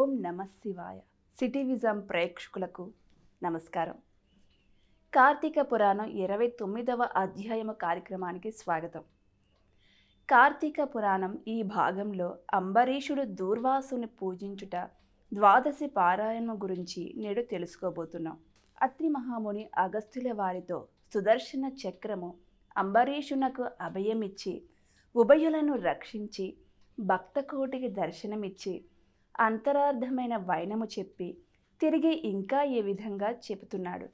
ఓం నమ శివాయ. సిటీ విజం ప్రేక్షకులకు నమస్కారం. కార్తీక పురాణం 29వ అధ్యాయము కార్యక్రమానికి స్వాగతం. కార్తీక పురాణం ఈ భాగంలో అంబరీషుడు దూర్వాసుని పూజించుట ద్వాదశి పారాయణం గురించి నేడు తెలుసుకోబోతున్నాం. అత్రి మహాముని అగస్త్యుల వారితో సుదర్శన చక్రము అంబరీషునకు అభయమిచ్చి ఉభయులను రక్షించి భక్తకోటికి దర్శనమిచ్చి అంతరార్థమైన వైనము చెప్పి తిరిగి ఇంకా ఏ విధంగా చెబుతున్నాడు.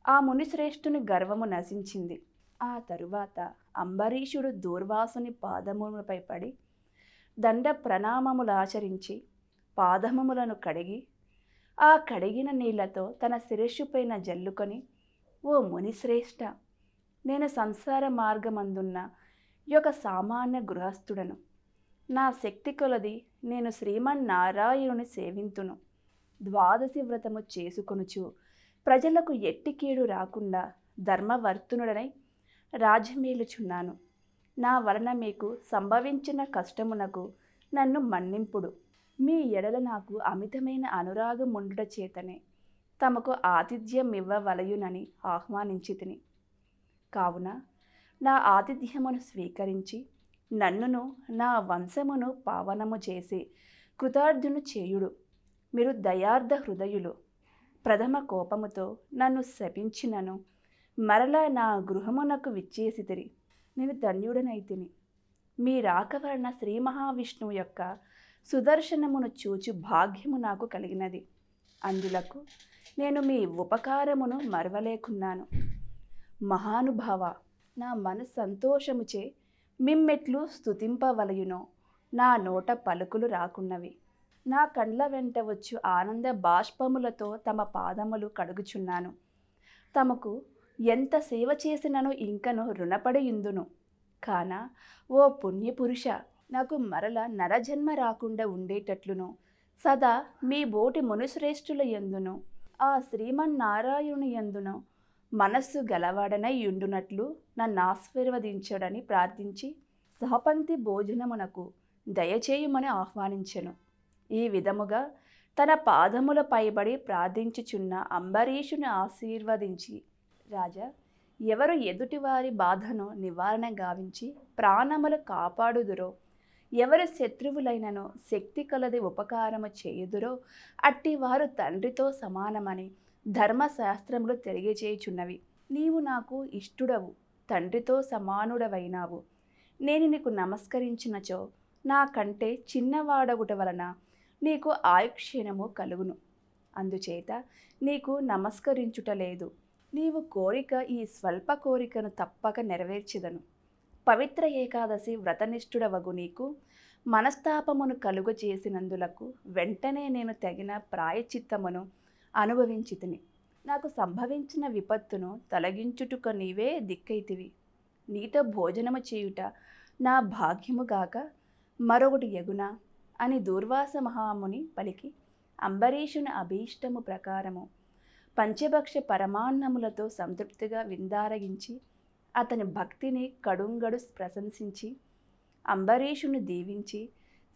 ఆ మునిశ్రేష్ఠుని గర్వము నశించింది. ఆ తరువాత అంబరీషుడు దూర్వాసుని పాదములపై పడి దండ ప్రణామములాచరించి పాదములను కడిగి ఆ కడిగిన నీళ్లతో తన శిరస్సుపైన జల్లుకొని, ఓ మునిశ్రేష్ఠ, నేను సంసార మార్గమందున్న యొక్క సామాన్య గృహస్థుడను. నా శక్తి కొలది నేను శ్రీమన్నారాయణుని సేవింతును. ద్వాదశి వ్రతము చేసుకొనుచు ప్రజలకు ఎట్టి కీడు రాకుండా ధర్మవర్తునుడనై రాజ్యమేలుచున్నాను. నా వలన మీకు సంభవించిన కష్టమునకు నన్ను మన్నింపుడు. మీ ఎడల నాకు అమితమైన అనురాగముండుట చేతనే తమకు ఆతిథ్యం ఇవ్వవలయునని ఆహ్వానించితిని. కావున నా ఆతిథ్యమును స్వీకరించి నన్నును నా వంశమును పావనము చేసి కృతార్థును చేయుడు. మీరు దయార్థ హృదయులు. ప్రథమ కోపముతో నన్ను శపించినను మరలా నా గృహమునకు విచ్చేసితిరి. నేను ధన్యుడనైతిని. మీ రాక వలన శ్రీ మహావిష్ణువు యొక్క సుదర్శనమును చూచు భాగ్యము నాకు కలిగినది. అందులకు నేను మీ ఉపకారమును మరవలేకున్నాను. మహానుభావ, నా మనసు సంతోషముచే మిమ్మెట్లు స్తుతింపవలయునో నా నోట పలుకులు రాకున్నవి. నా కండ్ల వెంట వచ్చు ఆనంద బాష్పములతో తమ పాదములు కడుగుచున్నాను. తమకు ఎంత సేవ చేసినను ఇంకను రుణపడియుందును. కాన ఓ పుణ్యపురుష, నాకు మరల నరజన్మ రాకుండా ఉండేటట్లును సదా మీ బోటి మునుశ్రేష్ఠుల యందును ఆ శ్రీమన్నారాయణుని యందును మనస్సు గలవాడనై ఉండునట్లు నన్ను ఆశీర్వదించడని ప్రార్థించి సహపంక్తి భోజనమునకు దయచేయుమని ఆహ్వానించెను. ఈ విధముగా తన పాదముల పైబడి ప్రార్థించుచున్న అంబరీషుని ఆశీర్వదించి, రాజా, ఎవరు ఎదుటివారి బాధను నివారణ గావించి ప్రాణములు కాపాడుదురో, ఎవరు శత్రువులైనను శక్తి కొలది ఉపకారము చేయుదురో అట్టివారు తండ్రితో సమానమని ధర్మశాస్త్రములు తెలియజేయుచున్నవి. నీవు నాకు ఇష్టుడవు, తండ్రితో సమానుడవైనావు. నేను నీకు నమస్కరించినచో నాకంటే చిన్నవాడగుట వలన నీకు ఆయుక్షీణము కలుగును. అందుచేత నీకు నమస్కరించుటలేదు. నీవు కోరిక ఈ స్వల్ప కోరికను తప్పక నెరవేర్చెదను. పవిత్ర ఏకాదశి వ్రతనిష్ఠుడవగు నీకు మనస్తాపమును కలుగజేసినందులకు వెంటనే నేను తగిన ప్రాయచిత్తమును అనుభవించితిని. నాకు సంభవించిన విపత్తును తొలగించుటకు నీవే దిక్కైతివి. నీతో భోజనము చేయుట నా భాగ్యముగాక మరొకటి యగునా అని దూర్వాస మహాముని పలికి అంబరీషుని అభీష్టము ప్రకారము పంచభక్ష పరమాన్నములతో సంతృప్తిగా విందారగించి అతని భక్తిని కడుంగడు ప్రశంసించి అంబరీషుని దీవించి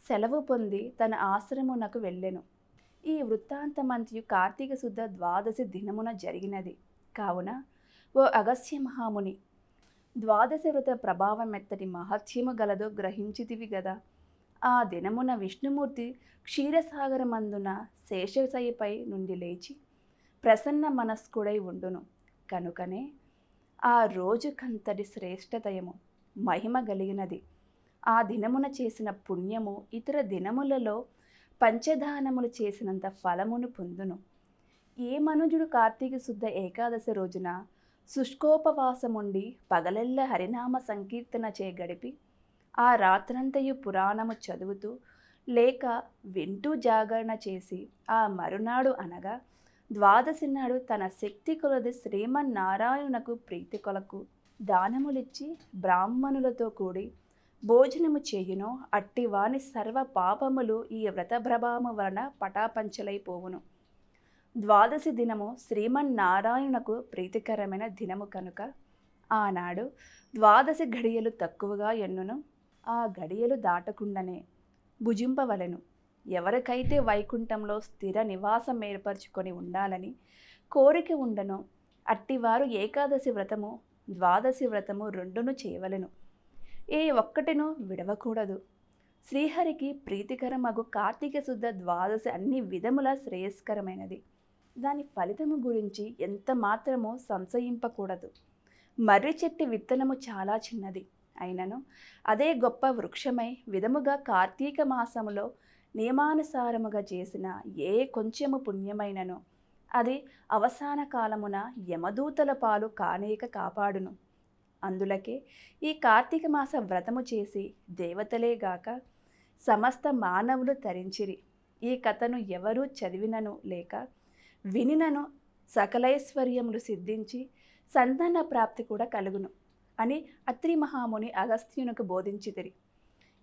సెలవు పొంది తన ఆశ్రమునకు వెళ్ళెను. ఈ వృత్తాంతమంతయు కార్తీక శుద్ధ ద్వాదశి దినమున జరిగినది. కావున ఓ అగస్త్య మహాముని, ద్వాదశి వ్రత ప్రభావం ఎత్తటి మహత్యము గలదో గ్రహించితివి గదా. ఆ దినమున విష్ణుమూర్తి క్షీరసాగరమందున శేషశయ్యపై నుండి లేచి ప్రసన్న మనస్కుడై ఉండును. కనుకనే ఆ రోజుకంతటి శ్రేష్టతయము మహిమ కలిగినది. ఆ దినమున చేసిన పుణ్యము ఇతర దినములలో పంచదానములు చేసినంత ఫలమును పొందును. ఏ మనుజుడు కార్తీక శుద్ధ ఏకాదశి రోజున శుష్కోపవాసముండి పగలెల్ల హరినామ సంకీర్తన చే గడిపి ఆ రాత్రంతయు పురాణము చదువుతూ లేక వింటూ జాగరణ చేసి ఆ మరునాడు అనగా ద్వాదశి నాడు తన శక్తి కొలది శ్రీమన్నారాయణునకు ప్రీతి కొలకు దానములిచ్చి బ్రాహ్మణులతో కూడి భోజనము చేయునో అట్టివాని సర్వ పాపములు ఈ వ్రత ప్రభావము వలన పటాపంచలైపోవును. ద్వాదశి దినము శ్రీమన్నారాయణునకు ప్రీతికరమైన దినము కనుక ఆనాడు ద్వాదశి ఘడియలు తక్కువగా ఎన్నును. ఆ గడియలు దాటకుండానే భుజింపవలెను. ఎవరికైతే వైకుంఠంలో స్థిర నివాసం ఏర్పరచుకొని ఉండాలని కోరిక ఉండనో అట్టివారు ఏకాదశి వ్రతము ద్వాదశి వ్రతము రెండును చేయవలెను. ఏ ఒక్కటిను విడవకూడదు. శ్రీహరికి ప్రీతికరమగు కార్తీక శుద్ధ ద్వాదశి అన్ని విధముల శ్రేయస్కరమైనది. దాని ఫలితము గురించి ఎంత మాత్రమో సంశయింపకూడదు. మర్రి చెట్టు విత్తనము చాలా చిన్నది అయినను అదే గొప్ప వృక్షమై విధముగా కార్తీక మాసములో నియమానుసారముగా చేసిన ఏ కొంచెము పుణ్యమైనను అది అవసాన కాలమున యమదూతల పాలు కానేక కాపాడును. అందులకే ఈ కార్తీక మాస వ్రతము చేసి దేవతలేగాక సమస్త మానవులు తరించిరి. ఈ కథను ఎవరూ చదివినను లేక వినినను సకలైశ్వర్యములు సిద్ధించి సంతాన ప్రాప్తి కూడా కలుగును అని అత్రి మహాముని అగస్త్యునకు బోధించితిరి.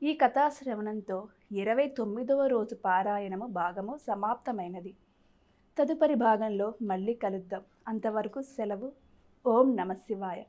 ఈ కథాశ్రవణంతో 29వ రోజు పారాయణము భాగము సమాప్తమైనది. తదుపరి భాగంలో మళ్ళీ కలుద్దాం. అంతవరకు సెలవు. ఓం నమః శివాయ.